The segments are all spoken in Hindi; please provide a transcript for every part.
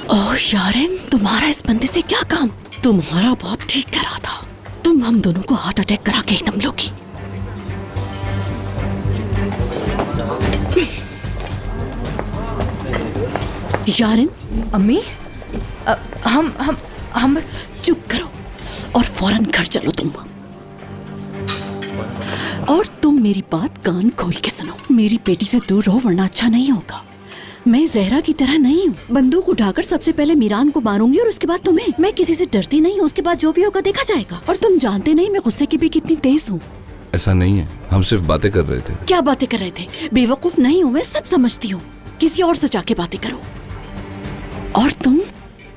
ओह यारिन, तुम्हारा इस बंदे से क्या काम? तुम्हारा बाप ठीक कह रहा था, तुम हम दोनों को हार्ट अटैक करा के ही दम लोगी। यारिन। अम्मी, हम बस चुप करो और फौरन घर चलो तुम। और तुम मेरी बात कान खोल के सुनो, मेरी बेटी से दूर रहो वरना अच्छा नहीं होगा। मैं जहरा की तरह नहीं हूँ, बंदूक उठाकर सबसे पहले मीरान को मारूंगी और उसके बाद तुम्हें। मैं किसी से डरती नहीं हूँ, उसके बाद जो भी होगा देखा जाएगा। और तुम जानते नहीं मैं गुस्से की भी कितनी तेज हूँ। ऐसा नहीं है, हम सिर्फ बातें कर रहे थे। क्या बातें कर रहे थे? बेवकूफ नहीं हूँ मैं, सब समझती हूँ। किसी और से जाके बातें करो। और तुम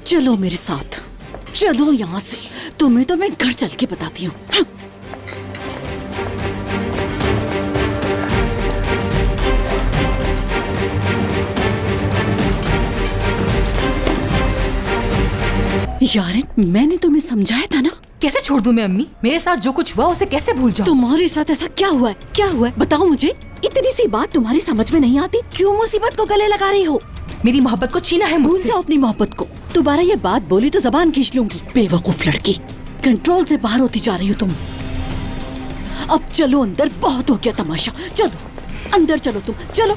चलो मेरे साथ, चलो यहाँ से। तुम्हें तो मैं घर चल के बताती हूँ। यारिन, मैंने तुम्हें समझाया था ना। कैसे छोड़ दूं मैं अम्मी? मेरे साथ जो कुछ हुआ उसे कैसे भूल जाऊं? तुम्हारे साथ ऐसा क्या हुआ है? क्या हुआ है बताओ मुझे। इतनी सी बात तुम्हारी समझ में नहीं आती? क्यों मुसीबत को गले लगा रही हो? मेरी मोहब्बत को छीना है भूल मुझसे। जाओ अपनी मोहब्बत को। दोबारा ये बात बोली तो जबान खींच लूंगी। बेवकूफ लड़की, कंट्रोल से बाहर होती जा रही हो तुम। अब चलो अंदर, बहुत हो गया तमाशा। चलो अंदर चलो तुम, चलो।